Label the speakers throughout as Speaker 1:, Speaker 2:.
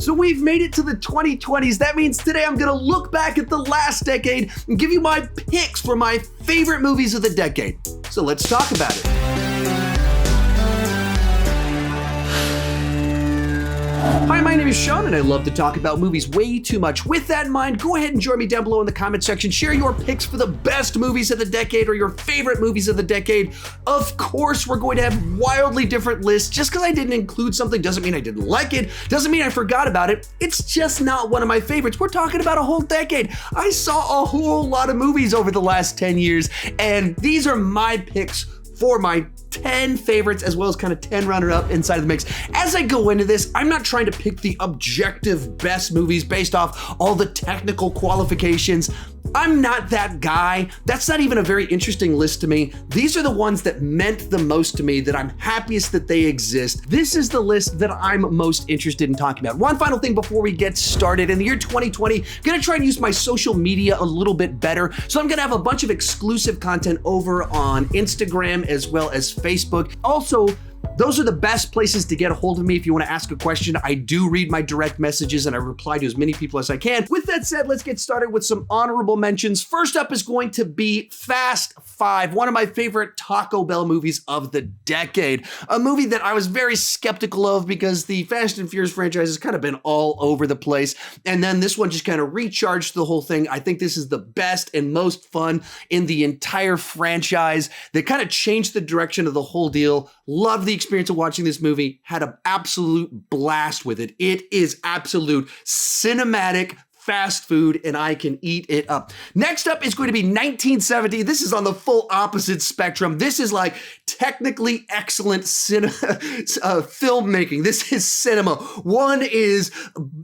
Speaker 1: So we've made it to the 2020s. That means today I'm gonna look back at the last decade and give you my picks for my favorite movies of the decade. So let's talk about it. Hi, my name is Sean, and I love to talk about movies way too much. With that in mind, go ahead and join me down below in the comment section. Share your picks for the best movies of the decade or your favorite movies of the decade. Of course, we're going to have wildly different lists. Just because I didn't include something doesn't mean I didn't like it, doesn't mean I forgot about it. It's just not one of my favorites. We're talking about a whole decade. I saw a whole lot of movies over the last 10 years, and these are my picks for my 10 favorites as well as kind of 10 runner-up inside of the mix. As I go into this, I'm not trying to pick the objective best movies based off all the technical qualifications. I'm not that guy. That's not even a very interesting list to me. These are the ones that meant the most to me, that I'm happiest that they exist. This is the list that I'm most interested in talking about. One final thing before we get started. In the year 2020, I'm gonna try and use my social media a little bit better. So I'm gonna have a bunch of exclusive content over on Instagram as well as Facebook. Also, those are the best places to get a hold of me if you want to ask a question. I do read my direct messages and I reply to as many people as I can. With that said, let's get started with some honorable mentions. First up is going to be Fast Five, one of my favorite Taco Bell movies of the decade. A movie that I was very skeptical of because the Fast and Furious franchise has kind of been all over the place. And then this one just kind of recharged the whole thing. I think this is the best and most fun in the entire franchise. That kind of changed the direction of the whole deal. Love the experience of watching this movie, had an absolute blast with it. It is absolute cinematic fast food, and I can eat it up. Next up is going to be 1970. This is on the full opposite spectrum. This is like technically excellent filmmaking. This is cinema. One is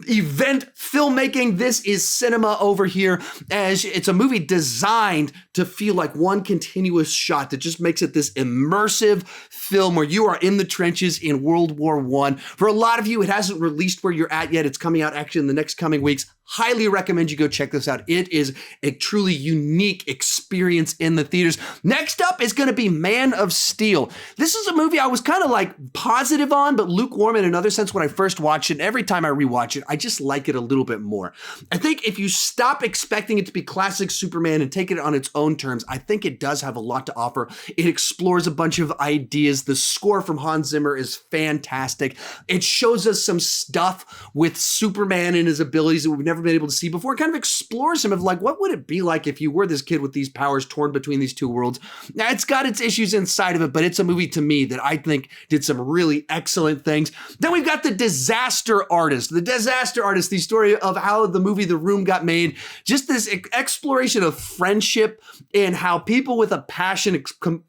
Speaker 1: event filmmaking. This is cinema over here, as it's a movie designed to feel like one continuous shot that just makes it this immersive film where you are in the trenches in World War I. For a lot of you, it hasn't released where you're at yet. It's coming out actually in the next coming weeks. Highly recommend you go check this out. It is a truly unique experience in the theaters. Next up is going to be Man of Steel. This is a movie I was kind of like positive on, but lukewarm in another sense when I first watched it. And every time I rewatch it, I just like it a little bit more. I think if you stop expecting it to be classic Superman and take it on its own terms, I think it does have a lot to offer. It explores a bunch of ideas. The score from Hans Zimmer is fantastic. It shows us some stuff with Superman and his abilities that we've never been able to see before. It kind of explores him of like, what would it be like if you were this kid with these powers torn between these two worlds? Now, it's got its issues inside of it, but it's a movie to me that I think did some really excellent things. Then we've got The Disaster Artist. The Disaster Artist, the story of how the movie The Room got made. Just this exploration of friendship and how people with a passion,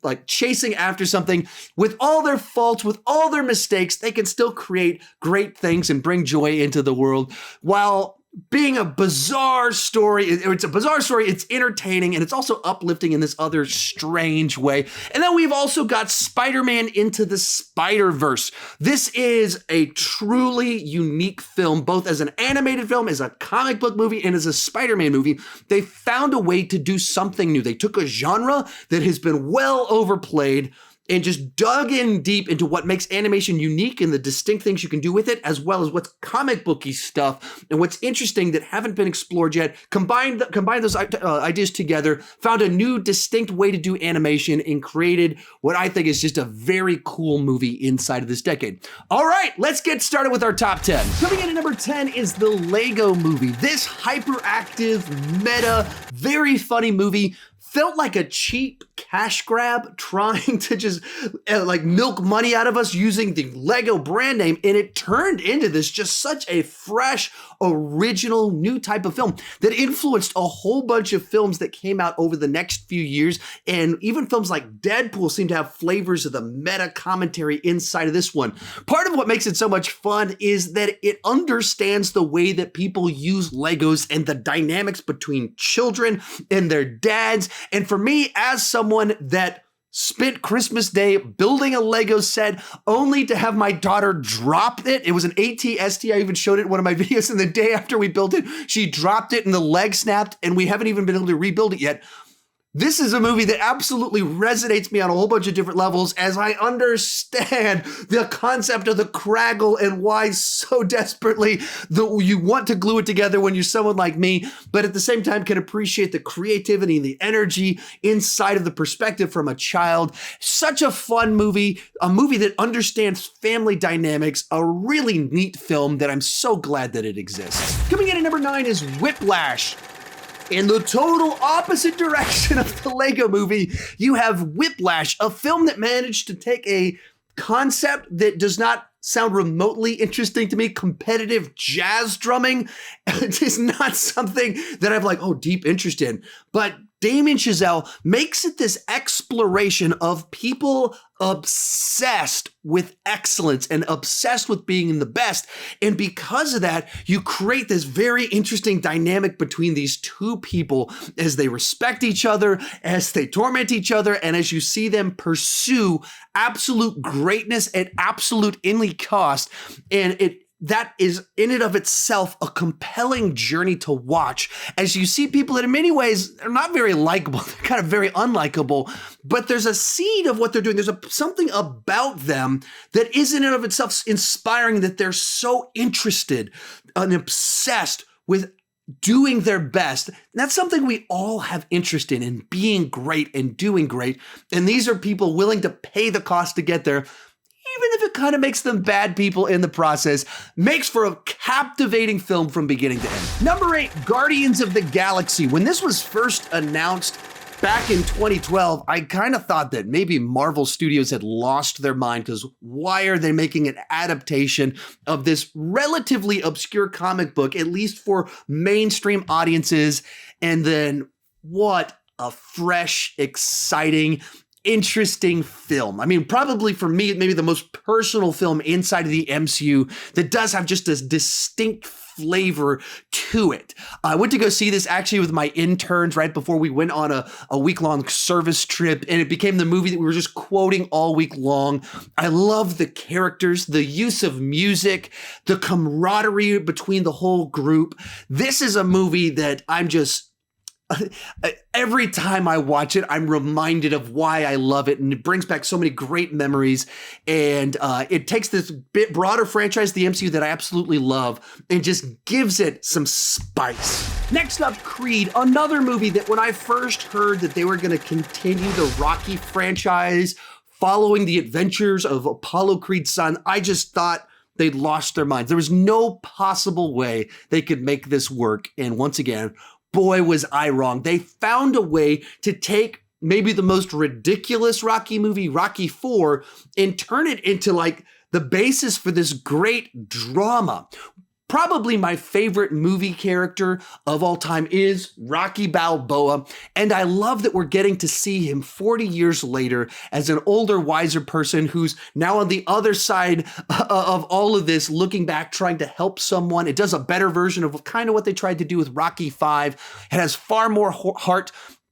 Speaker 1: like chasing after something, with all their faults, with all their mistakes, they can still create great things and bring joy into the world while being a bizarre story. It's a bizarre story, it's entertaining, and it's also uplifting in this other strange way. And then we've also got Spider-Man Into the Spider-Verse. This is a truly unique film, both as an animated film, as a comic book movie, and as a Spider-Man movie. They found a way to do something new. They took a genre that has been well overplayed and just dug in deep into what makes animation unique and the distinct things you can do with it, as well as what's comic booky stuff and what's interesting that haven't been explored yet. Combined those ideas together, found a new distinct way to do animation, and created what I think is just a very cool movie inside of this decade. All right, let's get started with our top 10. Coming in at number 10 is the Lego Movie. This hyperactive, meta, very funny movie felt like a cheap cash grab trying to just like milk money out of us using the Lego brand name. And it turned into this just such a fresh, original, new type of film that influenced a whole bunch of films that came out over the next few years. And even films like Deadpool seem to have flavors of the meta commentary inside of this one. Part of what makes it so much fun is that it understands the way that people use Legos and the dynamics between children and their dads. And for me, as someone that spent Christmas Day building a Lego set only to have my daughter drop it. It was an AT-ST. I even showed it in one of my videos, and the day after we built it, she dropped it and the leg snapped, and we haven't even been able to rebuild it yet. This is a movie that absolutely resonates me on a whole bunch of different levels as I understand the concept of the craggle and why so desperately you want to glue it together when you're someone like me, but at the same time can appreciate the creativity and the energy inside of the perspective from a child. Such a fun movie, a movie that understands family dynamics, a really neat film that I'm so glad that it exists. Coming in at number 9 is Whiplash. In the total opposite direction of the Lego movie, you have Whiplash, a film that managed to take a concept that does not sound remotely interesting to me. Competitive jazz drumming it is not something that I've like, deep interest in. But Damien Chazelle makes it this exploration of people obsessed with excellence and obsessed with being the best. And because of that, you create this very interesting dynamic between these two people as they respect each other, as they torment each other, and as you see them pursue absolute greatness at absolute any cost. And that is in and of itself a compelling journey to watch as you see people that in many ways are not very likable. They're kind of very unlikable, but there's a seed of what they're doing. There's something about them that is in and of itself inspiring, that they're so interested and obsessed with doing their best. And that's something we all have interest in being great and doing great. And these are people willing to pay the cost to get there, even if it kind of makes them bad people in the process. Makes for a captivating film from beginning to end. Number 8, Guardians of the Galaxy. When this was first announced back in 2012, I kind of thought that maybe Marvel Studios had lost their mind, because why are they making an adaptation of this relatively obscure comic book, at least for mainstream audiences? And then what a fresh, exciting, interesting film. I mean, probably for me, maybe the most personal film inside of the MCU that does have just this distinct flavor to it. I went to go see this actually with my interns right before we went on a week-long service trip, and it became the movie that we were just quoting all week long. I love the characters, the use of music, the camaraderie between the whole group. This is a movie that every time I watch it, I'm reminded of why I love it, and it brings back so many great memories. And it takes this bit broader franchise, the MCU, that I absolutely love, and just gives it some spice. Next up, Creed, another movie that when I first heard that they were going to continue the Rocky franchise following the adventures of Apollo Creed's son, I just thought they'd lost their minds. There was no possible way they could make this work. And once again, boy, was I wrong. They found a way to take maybe the most ridiculous Rocky movie, Rocky IV, and turn it into like the basis for this great drama. Probably my favorite movie character of all time is Rocky Balboa, and I love that we're getting to see him 40 years later as an older, wiser person who's now on the other side of all of this, looking back, trying to help someone. It does a better version of kind of what they tried to do with Rocky V. It has far more heart,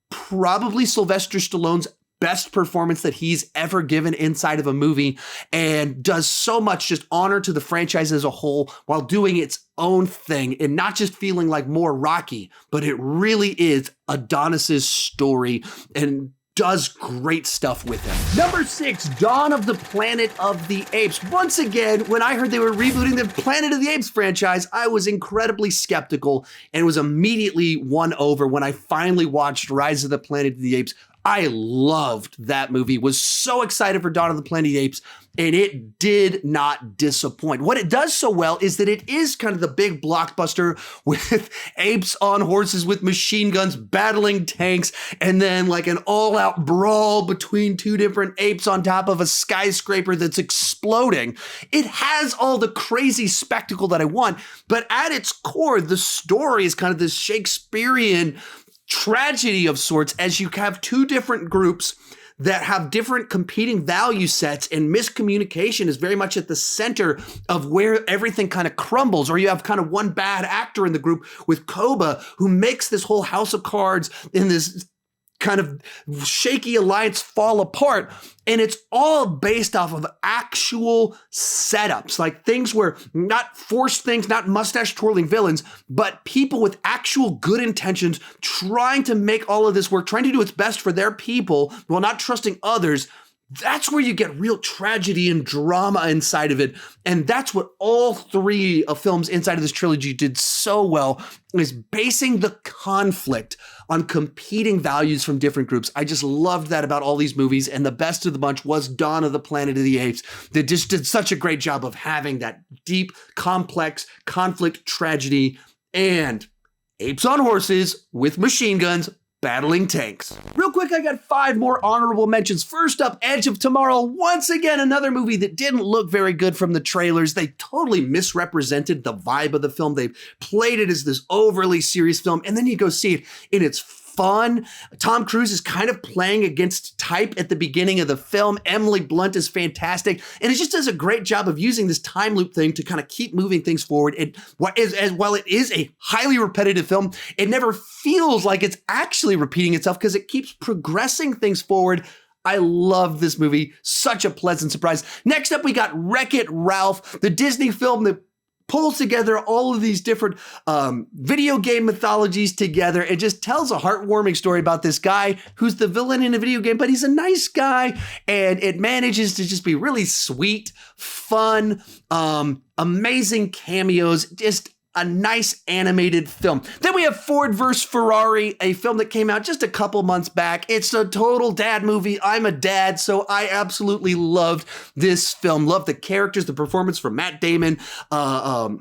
Speaker 1: probably Sylvester Stallone's best performance that he's ever given inside of a movie, and does so much just honor to the franchise as a whole while doing its own thing and not just feeling like more Rocky, but it really is Adonis's story and does great stuff with him. Number 6, Dawn of the Planet of the Apes. Once again, when I heard they were rebooting the Planet of the Apes franchise, I was incredibly skeptical and was immediately won over when I finally watched Rise of the Planet of the Apes. I loved that movie, was so excited for Dawn of the Planet of the Apes, and it did not disappoint. What it does so well is that it is kind of the big blockbuster with apes on horses with machine guns battling tanks, and then like an all-out brawl between two different apes on top of a skyscraper that's exploding. It has all the crazy spectacle that I want, but at its core, the story is kind of this Shakespearean tragedy of sorts, as you have two different groups that have different competing value sets, and miscommunication is very much at the center of where everything kind of crumbles. Or you have kind of one bad actor in the group with Koba, who makes this whole house of cards in this kind of shaky alliance fall apart. And it's all based off of actual setups, like things where not forced things, not mustache twirling villains, but people with actual good intentions trying to make all of this work, trying to do its best for their people while not trusting others. That's where you get real tragedy and drama inside of it. And that's what all three of films inside of this trilogy did so well, is basing the conflict on competing values from different groups. I just loved that about all these movies. And the best of the bunch was Dawn of the Planet of the Apes, that just did such a great job of having that deep, complex conflict, tragedy, and apes on horses with machine guns battling tanks. Real quick, I got 5 more honorable mentions. First up, Edge of Tomorrow. Once again, another movie that didn't look very good from the trailers. They totally misrepresented the vibe of the film. They played it as this overly serious film, and then you go see it, and it's fun. Tom Cruise is kind of playing against type at the beginning of the film. Emily Blunt is fantastic, and it just does a great job of using this time loop thing to kind of keep moving things forward. And while it is a highly repetitive film, it never feels like it's actually repeating itself because it keeps progressing things forward. I love this movie. Such a pleasant surprise. Next up, we got Wreck-It Ralph, the Disney film that pulls together all of these different video game mythologies together. It just tells a heartwarming story about this guy who's the villain in a video game, but he's a nice guy, and it manages to just be really sweet, fun, amazing cameos, just a nice animated film. Then we have Ford vs. Ferrari, a film that came out just a couple months back. It's a total dad movie. I'm a dad, so I absolutely loved this film. Loved the characters, the performance from Matt Damon, and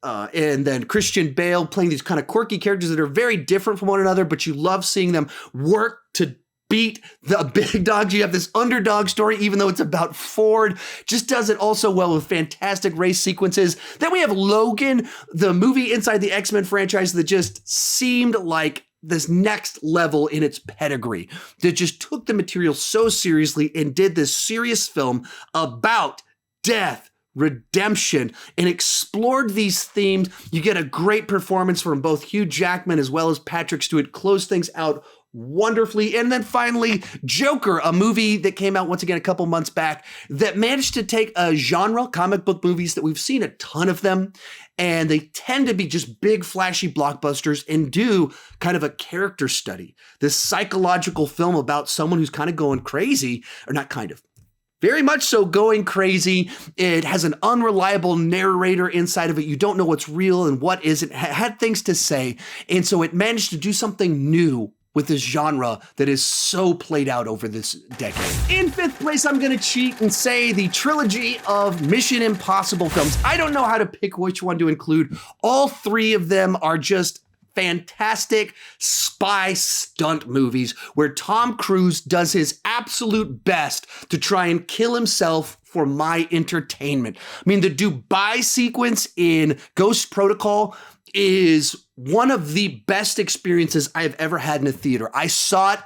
Speaker 1: then Christian Bale playing these kind of quirky characters that are very different from one another, but you love seeing them work to beat the big dogs. You have this underdog story, even though it's about Ford, just does it also well with fantastic race sequences. Then we have Logan, the movie inside the X-Men franchise that just seemed like this next level in its pedigree, that just took the material so seriously and did this serious film about death, redemption, and explored these themes. You get a great performance from both Hugh Jackman as well as Patrick Stewart, close things out wonderfully. And then finally, Joker, a movie that came out once again a couple months back that managed to take a genre, comic book movies that we've seen a ton of them, and they tend to be just big, flashy blockbusters, and do kind of a character study, this psychological film about someone who's kind of going crazy, or not kind of, very much so going crazy. It has an unreliable narrator inside of it. You don't know what's real and what isn't. Had things to say. And so it managed to do something new with this genre that is so played out over this decade. In 5th place, I'm going to cheat and say the trilogy of Mission Impossible films. I don't know how to pick which one to include. All 3 of them are just fantastic spy stunt movies where Tom Cruise does his absolute best to try and kill himself for my entertainment. I mean, the Dubai sequence in Ghost Protocol is one of the best experiences I have ever had in a theater. I saw it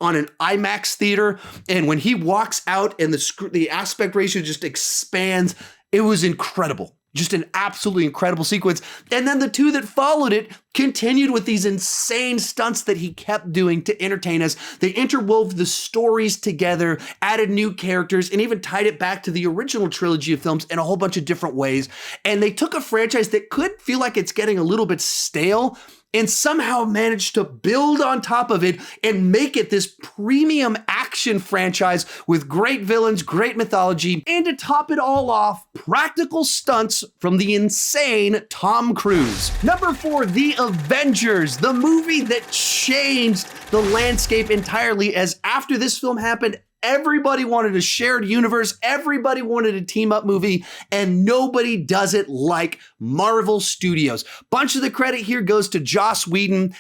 Speaker 1: on an IMAX theater, and when he walks out and the aspect ratio just expands, it was incredible. Just an absolutely incredible sequence. And then the 2 that followed it continued with these insane stunts that he kept doing to entertain us. They interwove the stories together, added new characters, and even tied it back to the original trilogy of films in a whole bunch of different ways. And they took a franchise that could feel like it's getting a little bit stale and somehow managed to build on top of it and make it this premium action franchise with great villains, great mythology, and to top it all off, practical stunts from the insane Tom Cruise. Number 4, The Avengers, the movie that changed the landscape entirely, as after this film happened, everybody wanted a shared universe. Everybody wanted a team up movie, and nobody does it like Marvel Studios. Bunch of the credit here goes to Joss Whedon.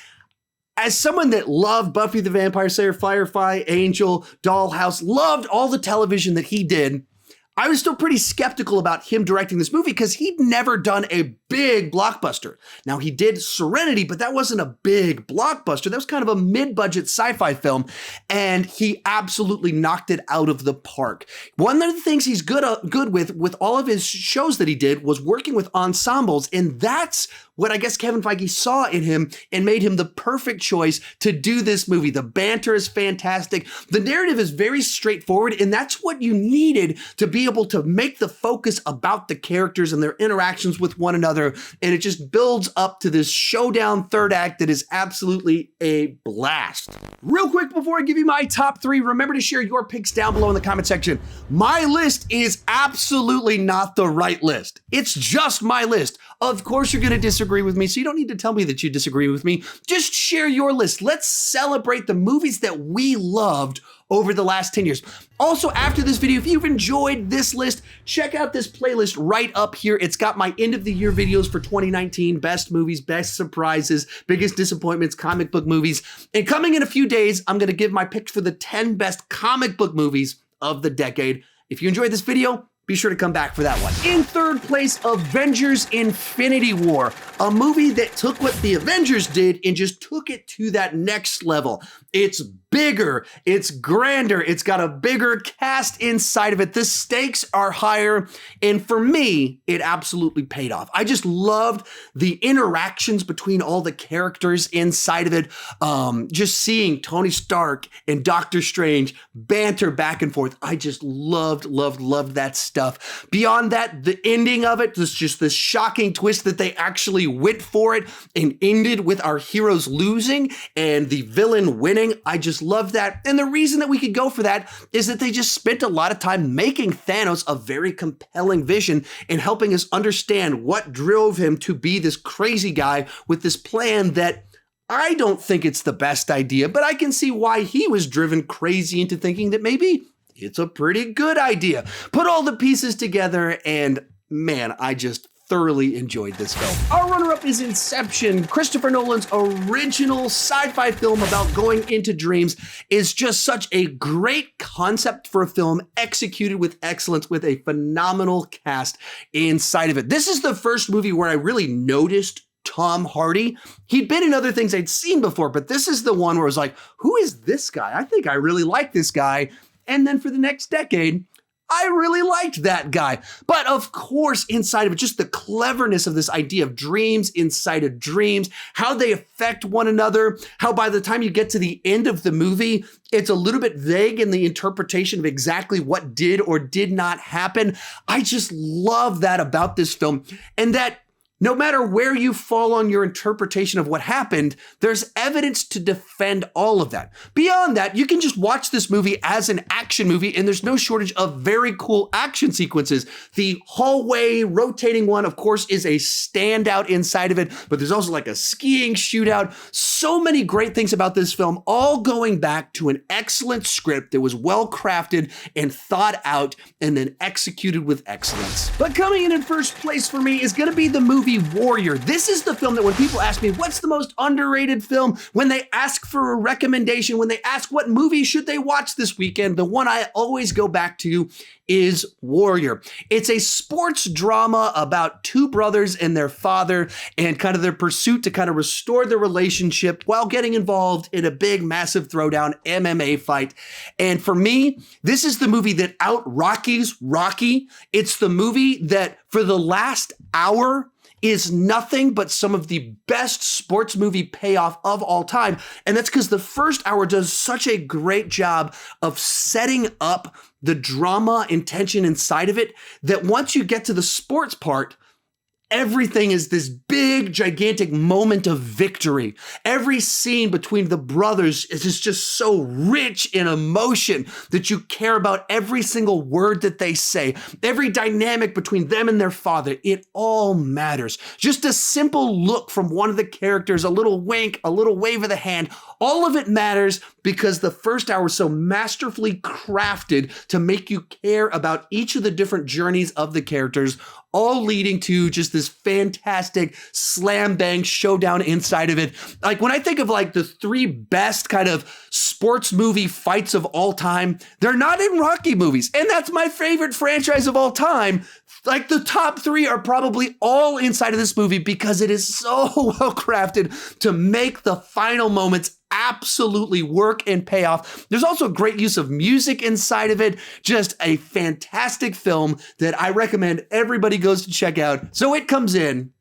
Speaker 1: As someone that loved Buffy the Vampire Slayer, Firefly, Angel, Dollhouse, loved all the television that he did, I was still pretty skeptical about him directing this movie because he'd never done a big blockbuster. Now, he did Serenity, but that wasn't a big blockbuster. That was kind of a mid-budget sci-fi film, and he absolutely knocked it out of the park. One of the things he's good with all of his shows that he did was working with ensembles, and that's what I guess Kevin Feige saw in him and made him the perfect choice to do this movie. The banter is fantastic. The narrative is very straightforward, and that's what you needed to be able to make the focus about the characters and their interactions with one another. And it just builds up to this showdown third act that is absolutely a blast. Real quick before I give you my top 3, remember to share your picks down below in the comment section. My list is absolutely not the right list. It's just my list. Of course you're going to disagree with me, so you don't need to tell me that you disagree with me. Just share your list. Let's celebrate the movies that we loved over the last 10 years. Also, after this video, if you've enjoyed this list, check out this playlist right up here. It's got my end of the year videos for 2019, best movies, best surprises, biggest disappointments, comic book movies. And coming in a few days, I'm going to give my picks for the 10 best comic book movies of the decade. If you enjoyed this video, be sure to come back for that one. In third place, Avengers Infinity War, a movie that took what the Avengers did and just took it to that next level. It's bigger, it's grander, it's got a bigger cast inside of it. The stakes are higher, and for me, it absolutely paid off. I just loved the interactions between all the characters inside of it. Just seeing Tony Stark and Doctor Strange banter back and forth. I just loved that stuff. Beyond that, the ending of it was just this shocking twist that they actually went for it and ended with our heroes losing and the villain winning. I just love that. And the reason that we could go for that is that they just spent a lot of time making Thanos a very compelling vision and helping us understand what drove him to be this crazy guy with this plan that I don't think it's the best idea, but I can see why he was driven crazy into thinking that maybe it's a pretty good idea. Put all the pieces together and man, I just thoroughly enjoyed this film. Our runner-up is Inception. Christopher Nolan's original sci-fi film about going into dreams is just such a great concept for a film executed with excellence with a phenomenal cast inside of it. This is the first movie where I really noticed Tom Hardy. He'd been in other things I'd seen before, but this is the one where I was like, who is this guy? I think I really like this guy. And then for the next decade, I really liked that guy. But of course, inside of it, just the cleverness of this idea of dreams inside of dreams, how they affect one another, how by the time you get to the end of the movie, it's a little bit vague in the interpretation of exactly what did or did not happen. I just love that about this film. And that no matter where you fall on your interpretation of what happened, there's evidence to defend all of that. Beyond that, you can just watch this movie as an action movie, and there's no shortage of very cool action sequences. The hallway rotating one, of course, is a standout inside of it, but there's also like a skiing shootout. So many great things about this film, all going back to an excellent script that was well crafted and thought out and then executed with excellence. But coming in first place for me is going to be the movie Warrior. This is the film that when people ask me, what's the most underrated film? When they ask for a recommendation, when they ask what movie should they watch this weekend, the one I always go back to is Warrior. It's a sports drama about two brothers and their father and kind of their pursuit to kind of restore their relationship while getting involved in a big, massive throwdown MMA fight. And for me, this is the movie that out-Rockies Rocky. It's the movie that for the last hour is nothing but some of the best sports movie payoff of all time. And that's because the first hour does such a great job of setting up the drama and tension inside of it that once you get to the sports part, everything is this big, gigantic moment of victory. Every scene between the brothers is just so rich in emotion that you care about every single word that they say. Every dynamic between them and their father, it all matters. Just a simple look from one of the characters, a little wink, a little wave of the hand, all of it matters because the first hour is so masterfully crafted to make you care about each of the different journeys of the characters, all leading to just this fantastic slam bang showdown inside of it. Like when I think of like the three best kind of sports movie fights of all time, they're not in Rocky movies. And that's my favorite franchise of all time. Like the top three are probably all inside of this movie because it is so well crafted to make the final moments absolutely work and pay off. There's also great use of music inside of it. Just a fantastic film that I recommend everybody goes to check out. So it comes in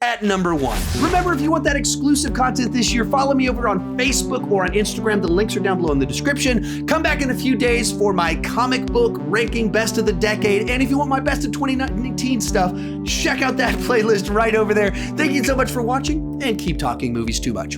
Speaker 1: at number 1. Remember, if you want that exclusive content this year, follow me over on Facebook or on Instagram. The links are down below in the description. Come back in a few days for my comic book ranking best of the decade. And if you want my best of 2019 stuff, check out that playlist right over there. Thank you so much for watching, and keep talking movies too much.